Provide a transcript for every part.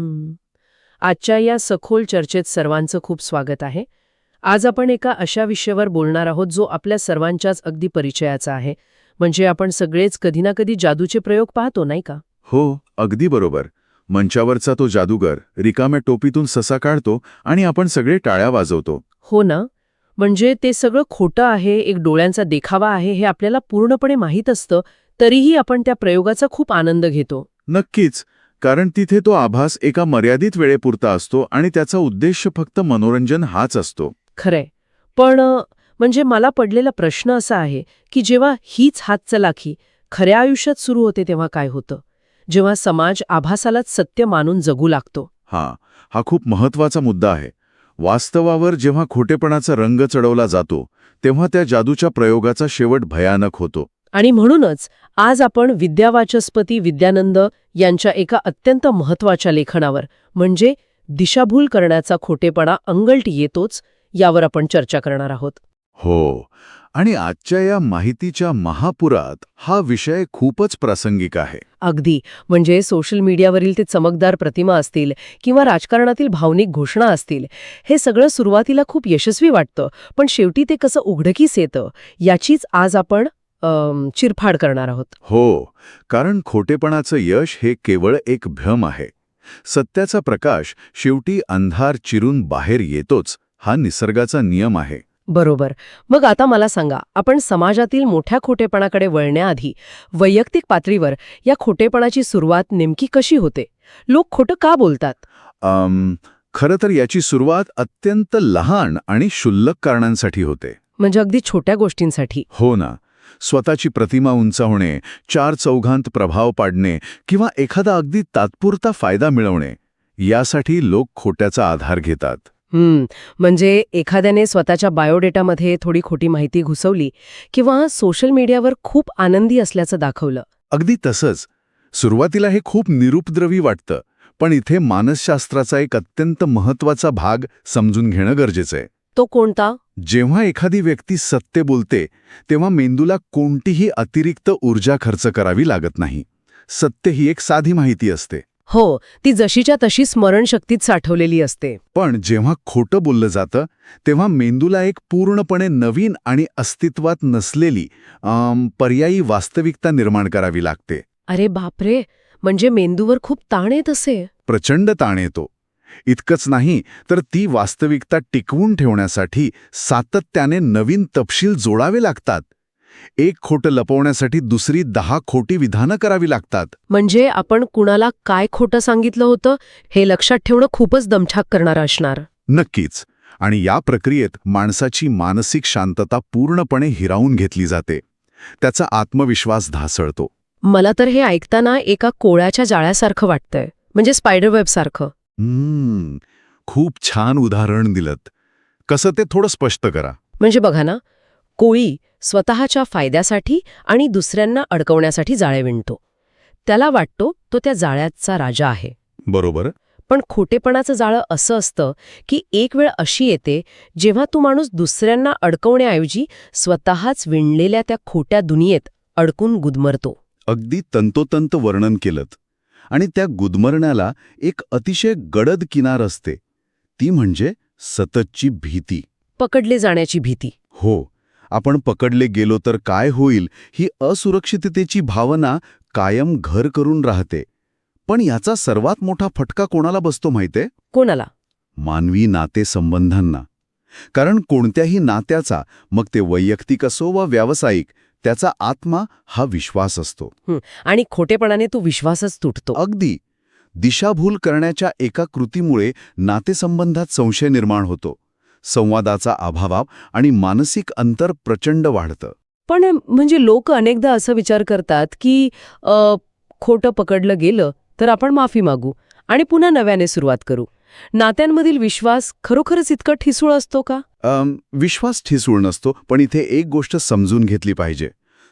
हं. आजच्या या सखोल चर्चेत सर्वांचं खूप स्वागत आहे. आज आपण एका अशा विषयावर बोलणार आहोत जो आपल्या सर्वांच्याच अगदी परिचयाचा आहे. म्हणजे आपण सगळेच कधी ना कधी जादूचे प्रयोग पाहतो, नाही का? हो, अगदी बरोबर. मंचावरचा तो जादूगर रिकाम्या टोपीतून ससा काढतो आणि आपण सगळे टाळ्या वाजवतो. हो ना? म्हणजे ते सगळं खोटं आहे, एक डोळ्यांचा देखावा आहे हे आपल्याला पूर्णपणे माहीत असतं, तरीही आपण त्या प्रयोगाचा खूप आनंद घेतो. नक्कीच, कारण तिथे तो आभास एका मर्यादित वेळेपुरता असतो आणि त्याचा उद्देश फक्त मनोरंजन हाच असतो. खरंय. पण म्हणजे मला पडलेला प्रश्न असा आहे, की जेव्हा हीच हातचलाखी खऱ्या आयुष्यात सुरू होते तेव्हा काय होतं? जेव्हा समाज आभासालाच सत्य मानून जगू लागतो. हा खूप महत्वाचा मुद्दा आहे. वास्तवावर जेव्हा खोटेपणाचा रंग चढवला जातो, तेव्हा त्या जादूच्या प्रयोगाचा शेवट भयानक होतो. आणि म्हणूनच आज आपण विद्यावाचस्पती विद्यानंद यांच्या एका अत्यंत महत्वाच्या लेखनावर म्हणजे दिशाभूल करण्याचा खोटेपणा अंगलटी येतोच यावर आपण चर्चा करणार आहोत. हो, आणि आजच्या या माहितीच्या महापुरात हा विषय खूपच प्रासंगिक आहे. अगदी. म्हणजे सोशल मीडियावरील ते चमकदार प्रतिमा असतील किंवा राजकारणातील भावनिक घोषणा असतील, हे सगळं सुरुवातीला खूप यशस्वी वाटतं, पण शेवटी ते कसं उघडकीस येतं याचीच आज आपण चिरफाड करणार आहोत. हो, कारण खोटेपणाचं यश हे केवळ एक भ्रम आहे. सत्याचा प्रकाश शेवटी अंधार चिरून बाहेर येतोच, हा निसर्गाचा नियम आहे. बरोबर. मग आता मला सांगा, आपण समाजातील मोठ्या खोटेपणाकडे वळण्याआधी वैयक्तिक पातळीवर या खोटेपणाची सुरुवात नेमकी कशी होते? लोक खोटं का बोलतात? खरं तर याची सुरुवात अत्यंत लहान आणि क्षुल्लक कारणांसाठी होते. म्हणजे अगदी छोट्या गोष्टींसाठी. हो ना, स्वतःची प्रतिमा उंचावणे, चार चौघांत प्रभाव पाडणे किंवा एखादा अगदी तात्पुरता फायदा मिळवणे, यासाठी लोक खोट्याचा आधार घेतात. म्हणजे एखाद्याने स्वतःच्या बायोडेटामध्ये थोडी खोटी माहिती घुसवली किंवा सोशल मीडियावर खूप आनंदी असल्याचं दाखवलं. अगदी तसंच. सुरुवातीला हे खूप निरुपद्रवी वाटतं, पण इथे मानसशास्त्राचा एक अत्यंत महत्वाचा भाग समजून घेणं गरजेचं आहे. तो कोणता? जेव्हा एखादी व्यक्ती सत्य बोलते, तेव्हा मेंदूला कोणतीही अतिरिक्त ऊर्जा खर्च करावी लागत नाही. सत्य ही एक साधी माहिती असते. हो, ती जशीच्या तशी स्मरणशक्तीत साठवलेली असते. पण जेव्हा खोटं बोललं जातं, तेव्हा मेंदूला एक पूर्णपणे नवीन आणि अस्तित्वात नसलेली पर्यायी वास्तविकता निर्माण करावी लागते. अरे बापरे, म्हणजे मेंदूवर खूप ताण येत असे. प्रचंड ताण येतो. इतकंच नाही तर ती वास्तविकता टिकवून ठेवण्यासाठी सातत्याने नवीन तपशील जोडावे लागतात. एक खोटं लपवण्यासाठी दुसरी 10 खोटी विधानं करावी लागतात. म्हणजे आपण कुणाला काय खोटं सांगितलं होतं हे लक्षात ठेवणं खूपच दमछाक करणारं असणार. नक्कीच. आणि या प्रक्रियेत माणसाची मानसिक शांतता पूर्णपणे हिरावून घेतली जाते. त्याचा आत्मविश्वास ढासळतो. मला तर हे ऐकताना एका कोळ्याच्या जाळ्यासारखं वाटतंय, म्हणजे स्पायडरवेबसारखं. खूप छान उदाहरण दिलंत. कसं ते थोडं स्पष्ट करा. म्हणजे बघा ना, कोळी स्वतःच्या फायद्यासाठी आणि दुसऱ्यांना अडकवण्यासाठी जाळे विणतो. त्याला वाटतो तो त्या जाळ्याचा राजा आहे. बरोबर. पण खोटेपणाचं जाळं असं असतं की एक वेळ अशी येते जेव्हा तो माणूस दुसऱ्यांना अडकवण्याऐवजी स्वतःच विणलेल्या त्या खोट्या दुनियेत अडकून गुदमरतो. अगदी तंतोतंत वर्णन केलंत. आणि त्या गुदमरण्याला एक अतिशय गडद किनार असते. ती म्हणजे सततची भीती. पकडले जाण्याची भीती. हो, आपण पकडले गेलो तर काय होईल ही असुरक्षिततेची भावना कायम घर करून राहते. पण याचा सर्वात मोठा फटका कोणाला बसतो माहितीये? कोणाला? मानवी नातेसंबंधांना. कारण कोणत्याही नात्याचा, मग ते वैयक्तिक असो वा व्यावसायिक, त्याचा आत्मा हा विश्वास असतो. आणि खोटेपणाने तो विश्वासच तुटतो. अगदी. दिशाभूल करण्याच्या एका कृतीमुळे नातेसंबंधात संशय निर्माण होतो. संवादाचा अभाव आणि मानसिक अंतर प्रचंड वाढतं. पण म्हणजे लोक अनेकदा असा विचार करतात की खोटं पकडलं गेलं तर आपण माफी मागू आणि पुन्हा नव्याने सुरुवात करू. नात्यांमधील विश्वास खरोखरच इतका ठिसूळ असतो का? विश्वास ठिसूळ नसतो, पण इथे एक गोष्ट समजून घेतली पाहिजे.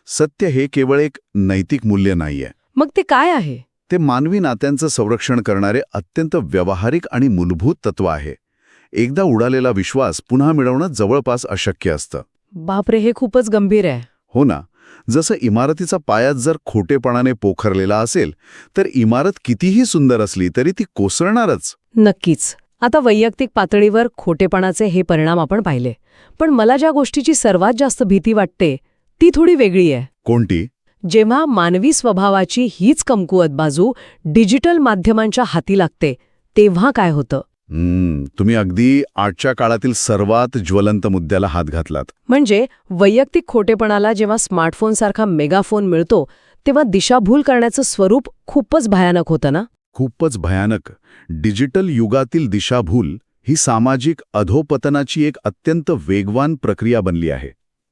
सत्य हे केवळ एक नैतिक मूल्य नाहीये. मग ते काय आहे? ते मानवी नात्यांचं संरक्षण करणारे अत्यंत व्यावहारिक आणि मूलभूत तत्व आहे. एकदा उडालेला विश्वास पुन्हा मिळवणं जवळपास अशक्य असतं. बापरे, हे खूपच गंभीर आहे. हो ना. जसं इमारतीचा पायाच जर खोटेपणाने पोखरलेला असेल तर इमारत कितीही सुंदर असली तरी ती कोसळणारच. नक्कीच. आता वैयक्तिक पातळीवर खोटेपणाचे हे परिणाम आपण पाहिले, पण मला ज्या गोष्टीची सर्वात जास्त भीती वाटते ती थोडी वेगळी आहे. कोणती? जेव्हा मानवी स्वभावाची हीच कमकुवत बाजू डिजिटल माध्यमांच्या हाती लागते तेव्हा काय होतं? तुम्ही अगदी आजच्या काळातील सर्वात ज्वलंत मुद्द्याला हात घातलात. म्हणजे वैयक्तिक खोटेपणाला जेव्हा स्मार्टफोनसारखा मेगाफोन मिळतो तेव्हा दिशाभूल करण्याचं स्वरूप खूपच भयानक होतं ना? खूपच भयानक. डिजिटल युगातील दिशाभूल ही सामाजिक अधोपतनाची एक अत्यंत वेगवान प्रक्रिया बनली आहे.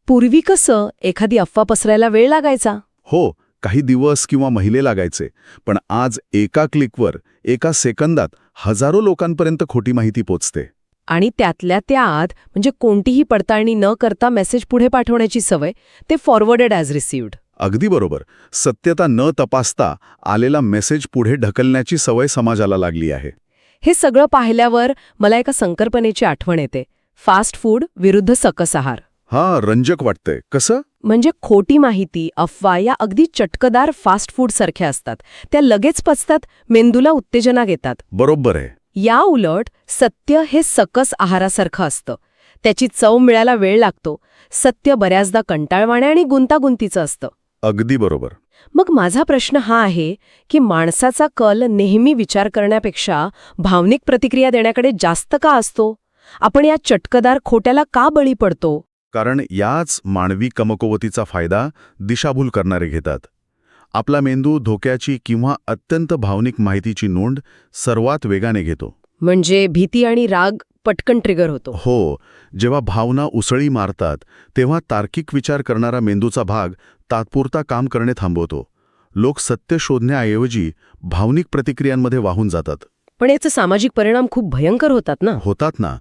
पूर्वी कसं एखादी अफवा पसरायला वेळ लागायचा. हो, काही दिवस किंवा महिने लागायचे, पण आज एका क्लिकवर, एका सेकंदात हजारो लोकांपर्यंत खोटी माहिती पोचते. आणि त्यातल्या त्यात म्हणजे कोणतीही पडताळणी न करता मेसेज पुढे पाठवण्याची सवय, ते फॉरवर्डेड ॲज रिसिव्ड. अगदी बरोबर. सत्यता न तपासता आलेला मेसेज पुढे ढकलण्याची सवय समाजाला लागली आहे. हे सगळं पाहिल्यावर मला एका संकल्पनेची आठवण येते, फास्ट फूड विरुद्ध सकस आहार. रंजक वाटतंय. कसं? म्हणजे खोटी माहिती, अफवा या अगदी चटकदार फास्ट फूड सारख्या असतात. त्या लगेच पचतात, मेंदूला उत्तेजना घेतात. बरोबर आहे. या उलट सत्य हे सकस आहारासारखं असतं. त्याची चव मिळायला वेळ लागतो. सत्य बऱ्याचदा कंटाळवाणे आणि गुंतागुंतीचं असतं. अगदी बरोबर. मग माझा प्रश्न हा आहे की माणसाचा कल नेहमी विचार करण्यापेक्षा भावनिक प्रतिक्रिया देण्याकडे जास्त का असतो? आपण या चटकदार खोट्याला का बळी पडतो? कारण याच मानवी कमकुवतीचा फायदा दिशाभूल करणारे घेतात. आपला मेंदू धोक्याची किंवा अत्यंत भावनिक माहितीची नोंद सर्वात वेगाने घेतो. म्हणजे भीती आणि राग पटकन ट्रिगर होतो. हो, जेव्हा भावना उसळी मारतात तेव्हा तार्किक विचार करणारा मेंदूचा भाग तात्पुरता काम करणे थांबवतो. लोक सत्य शोधण्याऐवजी भावनिक प्रतिक्रियांमध्ये वाहून जातात. पण याचे सामाजिक परिणाम खूप भयंकर होतात ना? होतात ना.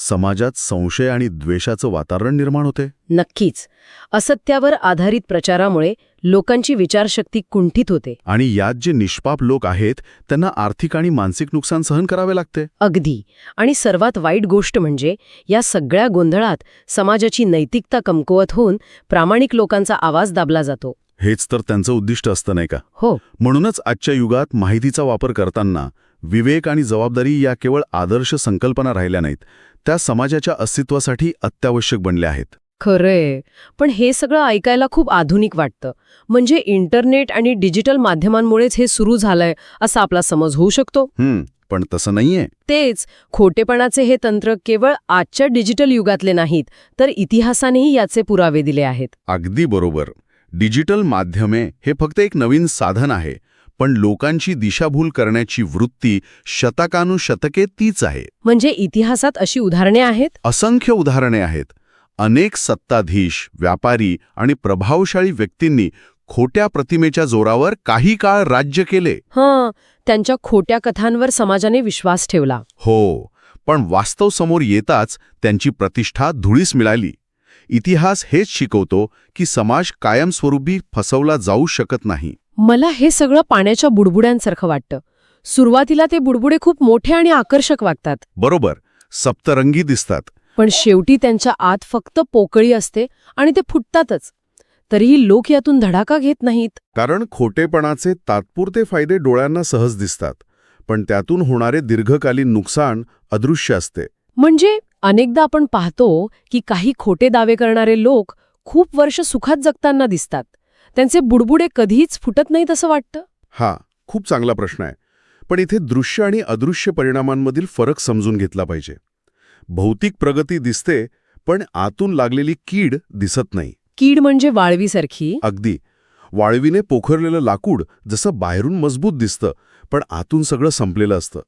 समाजात संशय आणि द्वेषाचं वातावरण निर्माण होते. नक्कीच. असत्यावर आधारित प्रचारामुळे लोकांची विचारशक्ती कुंठित होते. आणि यात जे निष्पाप लोक आहेत त्यांना आर्थिक आणि मानसिक नुकसान सहन करावे लागते. अगदी. आणि सर्वात वाईट गोष्ट म्हणजे या सगळ्या गोंधळात समाजाची नैतिकता कमकुवत होऊन प्रामाणिक लोकांचा आवाज दाबला जातो. हेच तर त्यांचं उद्दिष्ट असतं, नाही का? हो. म्हणूनच आजच्या युगात माहितीचा वापर करताना विवेक आणि जबाबदारी या केवळ आदर्श संकल्पना राहिल्या नाहीत, त्या समाजाच्या अस्तित्वासाठी अत्यावश्यक बनल्या आहेत. खरंय. पण हे सगळं ऐकायला खूप आधुनिक वाटतं. म्हणजे इंटरनेट आणि डिजिटल माध्यमांमुळेच हे सुरू झालंय असा आपला समज होऊ शकतो. पण तसं नाहीये. तेच, खोटेपणाचे हे तंत्र केवळ आजच्या डिजिटल युगातले नाहीत, तर इतिहासानेही याचे पुरावे दिले आहेत. अगदी बरोबर. डिजिटल माध्यमे हे फक्त एक नवीन साधन आहे, पण लोकांची दिशाभूल करण्याची वृत्ती शतकानुशतके तीच आहे. म्हणजे इतिहासात अशी उदाहरणे आहेत? असंख्य उदाहरणे आहेत. अनेक सत्ताधीश, व्यापारी आणि प्रभावशाळी व्यक्तींनी खोट्या प्रतिमेच्या जोरावर काही काळ राज्य केले. त्यांच्या खोट्या कथांवर समाजाने विश्वास ठेवला. हो, पण वास्तव समोर येताच त्यांची प्रतिष्ठा धुळीस मिळाली. इतिहास हेच शिकवतो की समाज कायमस्वरूपी फसवला जाऊ शकत नाही. मला हे सगळं पाण्याच्या बुडबुड्यांसारखं वाटतं. सुरुवातीला ते बुडबुडे खूप मोठे आणि आकर्षक वाटतात. बरोबर, सप्तरंगी दिसतात. पण शेवटी त्यांच्या आत फक्त पोकळी असते आणि ते फुटतातच. तरीही लोक यातून धडाका घेत नाहीत. कारण खोटेपणाचे तात्पुरते फायदे डोळ्यांना सहज दिसतात, पण त्यातून होणारे दीर्घकालीन नुकसान अदृश्य असते. म्हणजे अनेकदा आपण पाहतो की काही खोटे दावे करणारे लोक खूप वर्ष सुखात जगताना दिसतात. त्यांचे बुडबुडे कधीच फुटत नाहीत असं वाटतं. खूप चांगला प्रश्न आहे. पण इथे दृश्य आणि अदृश्य परिणामांमधील फरक समजून घेतला पाहिजे. भौतिक प्रगती दिसते, पण आतून लागलेली कीड दिसत नाही. कीड म्हणजे वाळवीसारखी? अगदी. वाळवीने पोखरलेलं लाकूड जसं बाहेरून मजबूत दिसतं, पण आतून सगळं संपलेलं असतं.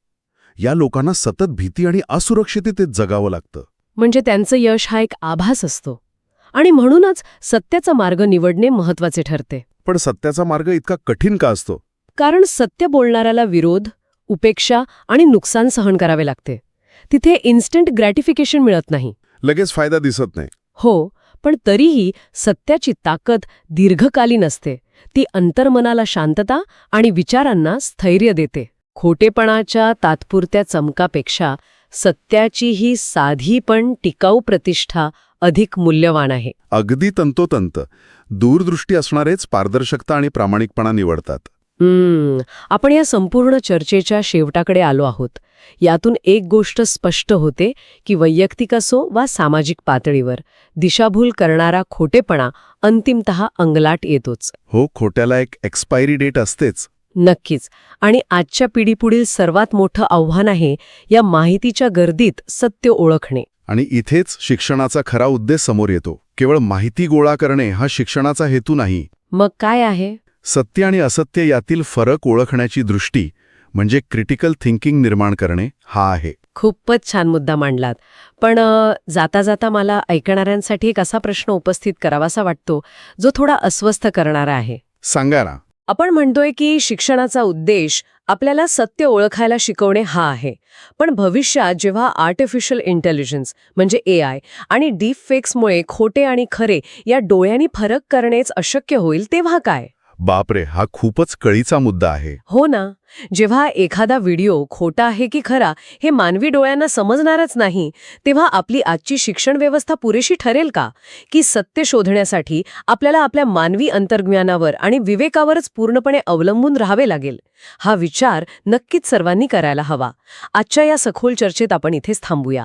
या लोकांना सतत भीती आणि असुरक्षिततेत जगावं लागतं. म्हणजे त्यांचं यश हा एक आभास असतो. आणि म्हणूनच सत्याचा मार्ग निवडणे महत्वाचे ठरते. पण सत्याचा मार्ग इतका कठीण का असतो? कारण सत्य बोलणाऱ्याला विरोध, उपेक्षा आणि नुकसान सहन करावे लागते. तिथे इन्स्टंट ग्रॅटिफिकेशन मिळत नाही. लगेच फायदा दिसत नाही. हो, पण तरीही सत्याची ताकद दीर्घकालीन असते. ती अंतर्मनाला शांतता आणि विचारांना स्थैर्य देते. खोटेपणाच्या तात्पुरत्या चमकापेक्षा सत्याची ही साधी पण टिकाऊ प्रतिष्ठा अधिक मूल्यवान आहे. अगदी तंतोतंत. दूरदृष्टी असणारेच पारदर्शकता आणि प्रामाणिकपणा निवडतात. आपण या संपूर्ण चर्चेच्या शेवटाकडे आलो आहोत. यातून एक गोष्ट स्पष्ट होते की वैयक्तिक असो वा सामाजिक पातळीवर दिशाभूल करणारा खोटेपणा अंतिमतः अंगलाट येतोच. हो, खोट्याला एक एक्सपायरी डेट असतेच. नक्कीच. आणि आजच्या पिढीपुढील सर्वात मोठं आव्हान आहे या माहितीच्या गर्दीत सत्य ओळखणे. आणि इथेच शिक्षणाचा खरा उद्देश समोर येतो. केवळ माहिती गोळा करणे हा शिक्षणाचा हेतू नाही. मग काय आहे? सत्य आणि असत्य यातील फरक ओळखण्याची दृष्टी म्हणजे क्रिटिकल थिंकिंग निर्माण करणे हा आहे. खूपच छान मुद्दा मांडलात. पण जाता जाता मला ऐकणाऱ्यांसाठी एक असा प्रश्न उपस्थित करावासा वाटतो जो थोडा अस्वस्थ करणारा आहे. सांगा ना. आपण म्हणतोय की शिक्षणाचा उद्देश आपल्याला सत्य ओळखायला शिकवणे हा आहे. पण भविष्यात जेव्हा आर्टिफिशियल इंटेलिजन्स म्हणजे AI आणि डीप फेक्समुळे खोटे आणि खरे या डोळ्यांनी फरक करणेच अशक्य होईल तेव्हा काय? बापरे, हा खूपच कळीचा मुद्दा आहे. हो ना. जेव्हा एखादा व्हिडिओ खोटा आहे की खरा हे मानवी डोळ्यांना समजणारच नाही, तेव्हा आपली आजची शिक्षण व्यवस्था पुरेशी ठरेल का? की सत्य शोधण्यासाठी आपल्याला आपल्या मानवी अंतर्ज्ञानावर आणि विवेकावरच पूर्णपणे अवलंबून राहावे लागेल? हा विचार नक्कीच सर्वांनी करायला हवा. आजच्या या सखोल चर्चेत आपण इथेच थांबूया.